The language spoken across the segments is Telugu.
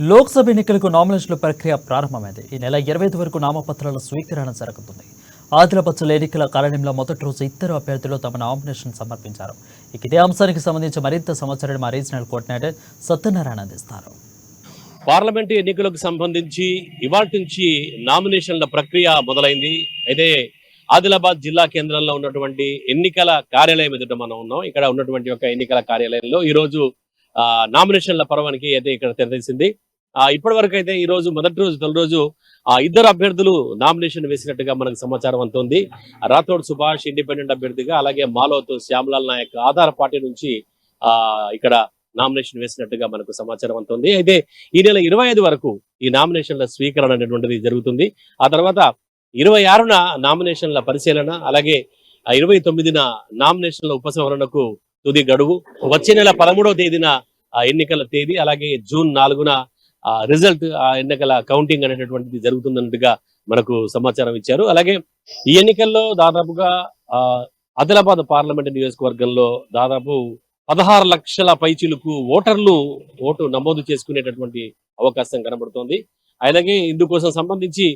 లోక్సభ ఎన్నికలకు నామినేషన్ల ప్రక్రియ ప్రారంభమైంది. ఈ నెల 25 వరకు నామపత్రాల స్వీకరణ జరుగుతుంది. ఆదిలాబాద్ జిల్లా ఎన్నికల కార్యాలయంలో మొదటి రోజు ఇద్దరు అభ్యర్థులు తమ నామినేషన్ సమర్పించారు. ఇదే అంశానికి సంబంధించి మరింత సమాచారం మా రీజనల్ కోఆర్డినేటర్ సత్యనారాయణ అందిస్తారు. పార్లమెంటు ఎన్నికలకు సంబంధించి ఇవాళ నుంచి నామినేషన్ల ప్రక్రియ మొదలైంది. అయితే ఆదిలాబాద్ జిల్లా కేంద్రంలో ఉన్నటువంటి ఎన్నికల కార్యాలయం ఎదుట మనం ఉన్నాం. ఇక్కడ ఉన్నటువంటి ఒక ఎన్నికల కార్యాలయంలో ఈ రోజు నామినేషన్ల పర్వానికి అయితే ఇక్కడ తెరదీసింది. ఇప్పటి వరకు అయితే ఈ రోజు తొలి రోజు ఇద్దరు అభ్యర్థులు నామినేషన్ వేసినట్టుగా మనకు సమాచారం అందుతుంది. రాథోడ్ సుభాష్ ఇండిపెండెంట్ అభ్యర్థిగా, అలాగే మాలోత్ శ్యామ్లాల్ నాయక్ ఆధార్ పార్టీ నుంచి ఇక్కడ నామినేషన్ వేసినట్టుగా మనకు సమాచారం అందుతుంది. అయితే ఈ నెల 25 వరకు ఈ నామినేషన్ల స్వీకరణ అనేటువంటిది జరుగుతుంది. ఆ తర్వాత 26న నామినేషన్ల పరిశీలన, అలాగే 29న నామినేషన్ల ఉపసంహరణకు తుది గడువు, వచ్చే నెల 13వ తేదీన ఎన్నికల తేదీ, అలాగే జూన్ 4న రిజల్ట్ ఎన్నికల కౌంటింగ్ అనేటటువంటిది జరుగుతున్నట్టుగా మనకు సమాచారం ఇచ్చారు. అలాగే ఈ ఎన్నికల్లో దాదాపుగా ఆదిలాబాద్ పార్లమెంటు నియోజకవర్గంలో దాదాపు 16 లక్షల పైచిలకు ఓటర్లు ఓటు నమోదు చేసుకునేటటువంటి అవకాశం కనబడుతోంది. అలాగే ఇందుకోసం సంబంధించి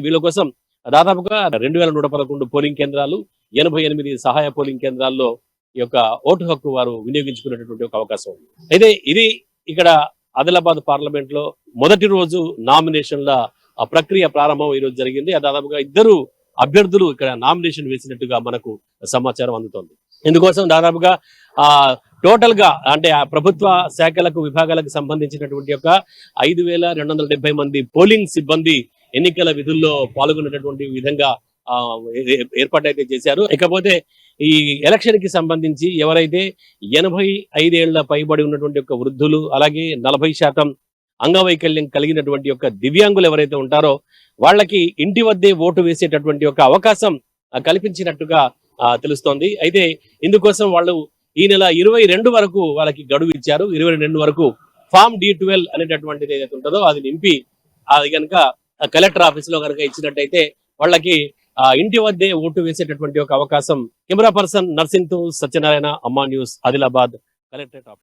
వీళ్ళ కోసం దాదాపుగా 2111 పోలింగ్ కేంద్రాలు, 88 సహాయ పోలింగ్ కేంద్రాల్లో ఈ యొక్క ఓటు హక్కు వారు వినియోగించుకునేటటువంటి ఒక అవకాశం ఉంది. అయితే ఇది ఇక్కడ ఆదిలాబాద్ పార్లమెంట్ లో మొదటి రోజు నామినేషన్ల ప్రక్రియ ప్రారంభం ఈ రోజు జరిగింది. దాదాపుగా ఇద్దరు అభ్యర్థులు ఇక్కడ నామినేషన్ వేసినట్టుగా మనకు సమాచారం అందుతోంది. ఇందుకోసం దాదాపుగా టోటల్ గా అంటే ప్రభుత్వ శాఖలకు విభాగాలకు సంబంధించినటువంటి యొక్క 5270 మంది పోలింగ్ సిబ్బంది ఎన్నికల విధుల్లో పాల్గొనేటటువంటి విధంగా ఏర్పాటైతే చేశారు. ఇకపోతే ఈ ఎలక్షన్ కి సంబంధించి ఎవరైతే 85 ఏళ్ల పైబడి ఉన్నటువంటి యొక్క వృద్ధులు, అలాగే 40% అంగవైకల్యం కలిగినటువంటి యొక్క దివ్యాంగులు ఎవరైతే ఉంటారో వాళ్ళకి ఇంటి వద్దే ఓటు వేసేటటువంటి ఒక అవకాశం కల్పించినట్టుగా తెలుస్తోంది. అయితే ఇందుకోసం వాళ్ళు ఈ నెల 22 వరకు వాళ్ళకి గడువు ఇచ్చారు. 22 వరకు ఫామ్ D12 అనేటటువంటిది ఏదైతే ఉంటుందో అది నింపి అది కనుక కలెక్టర్ ఆఫీస్ లో కనుక ఇచ్చినట్టయితే వాళ్ళకి ఇంటి వద్దే ఓటు వేసేటటువంటి ఒక అవకాశం. కెమెరా పర్సన్ నర్సింగ్ తో సత్యనారాయణ, అమ్మా న్యూస్, ఆదిలాబాద్ కలెక్టరేట్ ఆఫీస్.